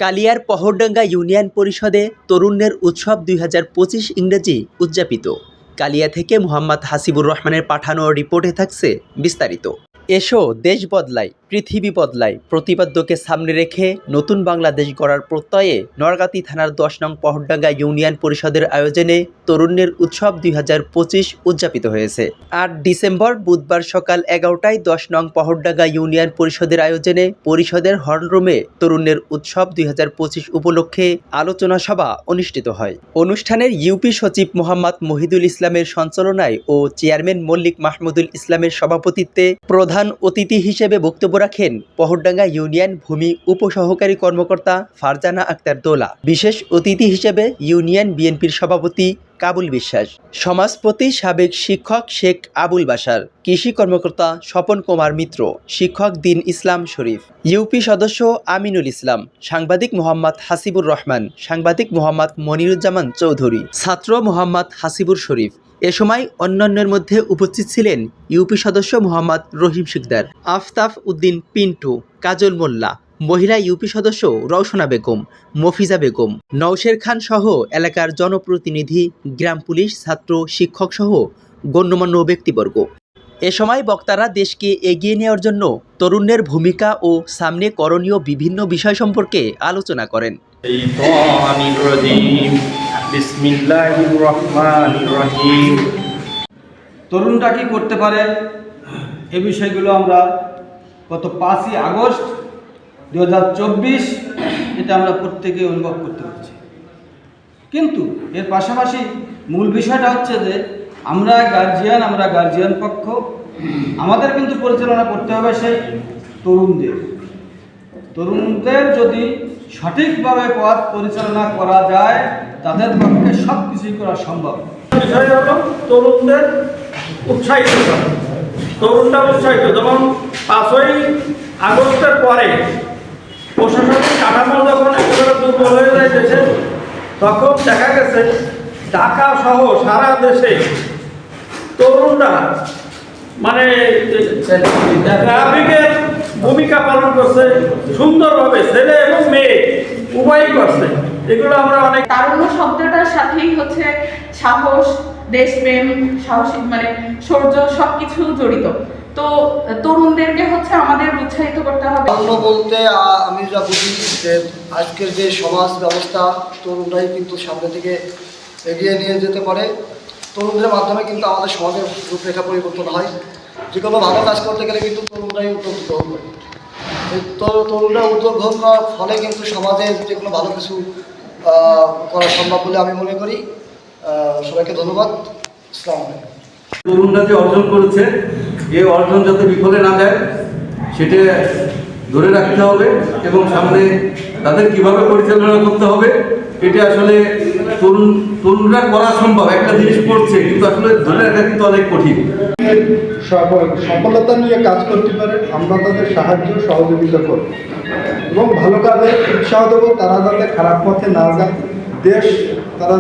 কালিয়ার Pahardanga union পরিষদে তরুণের উৎসব ২০২৫ ইংরেজি উদযাপিত। কালিয়া থেকে মোহাম্মদ হাসিবুর রহমানের পাঠানো রিপোর্টে থাকছে বিস্তারিত। এসো দেশ বদলায়, পৃথিবী বদলায় প্রতিপাদ্যকে সামনে রেখে নতুন বাংলাদেশ গড়ার প্রত্যয়ে নরগাতি থানার ১০ নং পহরডাঙ্গা ইউনিয়ন পরিষদের আয়োজনে তরুণের উৎসব ২০২৫ উদযাপিত হয়েছে। ৮ ডিসেম্বর বুধবার সকাল ১১টায় ১০ নং পহরডাঙ্গা ইউনিয়ন পরিষদের আয়োজনে পরিষদের হলরুমে তরুণের উৎসব ২০২৫ উপলক্ষে আলোচনা সভা অনুষ্ঠিত হয়। অনুষ্ঠানের ইউপি সচিব মোহাম্মদ মহিদুল ইসলামের সঞ্চালনায় ও চেয়ারম্যান মল্লিক মাহমুদুল ইসলামের সভাপতিত্বে প্রধান অতিথি হিসেবে বক্তব্য রাখেন পহরডাঙ্গা ইউনিয়ন ভূমি উপসহকারী কর্মকর্তা ফারজানা আক্তার দোলা। বিশেষ অতিথি হিসেবে ইউনিয়ন বিএনপির সভাপতি কাবুল বিশ্বাস, সমাজপতি সাবেক শিক্ষক শেখ আবুল বাশার, কৃষি কর্মকর্তা স্বপন কুমার মিত্র, শিক্ষক দিন ইসলাম শরীফ, ইউপি সদস্য আমিনুল ইসলাম, সাংবাদিক মোহাম্মদ হাসিবুর রহমান, সাংবাদিক মোহাম্মদ মনিরুজ্জামান চৌধুরী, ছাত্র মোহাম্মদ হাসিবুর শরীফ। এ সময় অন্যান্যের মধ্যে উপস্থিত ছিলেন ইউপি সদস্য মোহাম্মদ রহিম শিকদার, আফতাব উদ্দিন পিন্টু, কাজল মোল্লা, মহিলা ইউপি সদস্য রওশনা বেগম, মফিজা বেগম, নওশের খান সহ এলাকার জনপ্রতিনিধি, গ্রাম পুলিশ, ছাত্র, শিক্ষক সহ গণ্যমান্য ব্যক্তিবর্গ। এ সময় বক্তারা দেশকে এগিয়ে নেওয়ার জন্য তরুণের ভূমিকা ও সামনে করণীয় বিভিন্ন বিষয় সম্পর্কে আলোচনা করেন। তরুণরা কি করতে পারে এ বিষয়গুলো আমরা গত 5ই আগস্ট 2024 এটা আমরা প্রত্যেকে অনুভব করতে পারছি। কিন্তু এর পাশাপাশি মূল বিষয়টা হচ্ছে যে আমরা গার্জিয়ান পক্ষ, আমাদের কিন্তু পরিচালনা করতে হবে সেই তরুণদের যদি সঠিকভাবে পথ পরিচালনা করা যায় তাদের পক্ষে সব কিছুই করা সম্ভব। বিষয় হলো তরুণদের উৎসাহিত করা। তরুণরা উৎসাহিত, যেমন 5ই আগস্টের পরে প্রশাসনিক কাঠামো যখন একেবারে দুর্বল হয়ে যায় দেশে, তখন দেখা গেছে ঢাকা সহ সারা দেশে তরুণরা মানে ট্রাফিকের ভূমিকা পালন করছে সুন্দরভাবে, ছেলে এবং মেয়ে উভয়ই করছে। এগুলো আমরা অনেক তারুণ্য শব্দটার সাথেই হচ্ছে সাহস, দেশপ্রেম, সাহসিক মানে শৌর্য সবকিছু জড়িত। তো তরুণদেরকে হচ্ছে আমাদের উৎসাহিত করতে হবে। তারুণ্য বলতে আমি যা বুঝি যে আজকের যে সমাজ ব্যবস্থা, তরুণরাই কিন্তু সামনে থেকে এগিয়ে নিয়ে যেতে পারে। তরুণদের মাধ্যমে কিন্তু আমাদের সমাজের রূপরেখা পরিবর্তন হয়। যে কোনো ভালো কাজ করতে গেলে কিন্তু তরুণরাই উদ্যোগ গ্রহণ করে। এই তরুণরা উদ্যোগ গ্রহণ করার ফলে কিন্তু সমাজে যে কোনো ভালো কিছু করা সম্ভব বলে আমি মনে করি। সবাইকে ধন্যবাদ। আসসালামু আলাইকুম। তরুণরা যে অর্জন করেছে, এই অর্জন যাতে বিফলে না যায় সেটা ধরে রাখতে হবে এবং সামনে তাদের কিভাবে পরিচালনা করতে হবে এটা আসলে তরুণরা করা সম্ভব। একটা জিনিস করছে কিন্তু আসলে ধরে রাখা কিন্তু অনেক কঠিন। সফলতা নিয়ে কাজ করতে পারে, আমরা তাদের সাহায্য সহযোগিতা করব এবং ভালো কাজে উৎসাহ দেবো। তারা যাতে খারাপ পথে না যায়, দেশ তারা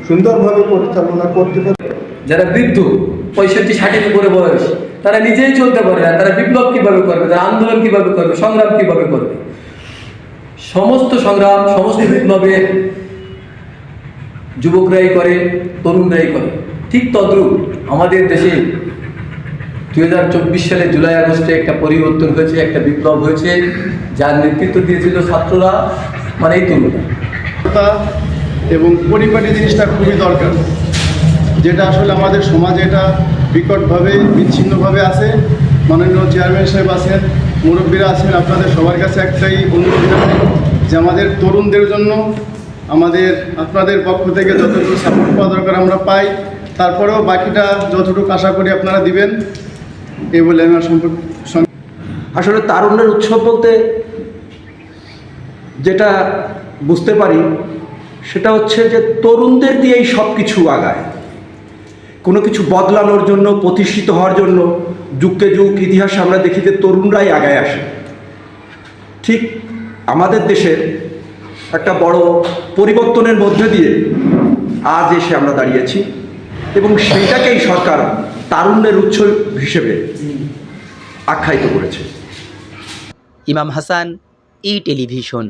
সুন্দরভাবে পরিচালনা করতে পারে। যারা বৃদ্ধ 65-60 উপরে বয়স, তারা নিজেই চলতে পারে না, তারা বিপ্লব কীভাবে করবে, তারা আন্দোলন কীভাবে করবে, সংগ্রাম কীভাবে করবে। সমস্ত সংগ্রাম, সমস্ত বিপ্লবে যুবকরাই করে, তরুণরাই করে। ঠিক তদ্রূপ আমাদের দেশে 2024 সালে জুলাই আগস্টে একটা পরিবর্তন হয়েছে, একটা বিপ্লব হয়েছে, যার নেতৃত্ব দিয়েছিল ছাত্ররা, মানে এই তরুণরা। এবং পরিপাটি জিনিসটা খুবই দরকার, যেটা আসলে আমাদের সমাজে এটা বিকটভাবে বিচ্ছিন্নভাবে আছে। মাননীয় চেয়ারম্যান সাহেব আছেন, মুরব্বীরা আছেন, আপনাদের সবার কাছে একটাই অনুরোধ জানাই যে আমাদের তরুণদের জন্য আপনাদের পক্ষ থেকে যতটুকু সাপোর্ট পাওয়া দরকার আমরা পাই, তারপরেও বাকিটা যতটুকু আশা করি আপনারা দিবেন, এই বলে আমি আসলে তারুণ্যের উৎসব বলতে যেটা বুঝতে পারি সেটা হচ্ছে যে তরুণদের দিয়েই সব কিছু আগায়। কোনো কিছু বদলানোর জন্য, প্রতিষ্ঠিত হওয়ার জন্য যুগে যুগ ইতিহাসে আমরা দেখি যে তরুণরাই আগায় আসে। ঠিক আমাদের দেশের একটা বড় পরিবর্তনের মধ্যে দিয়ে আজ এসে আমরা দাঁড়িয়েছি এবং সেইটাকেই সরকার তারুণ্যের উৎসব হিসেবে আখ্যায়িত করেছে। ইমাম হাসান, ই টেলিভিশন।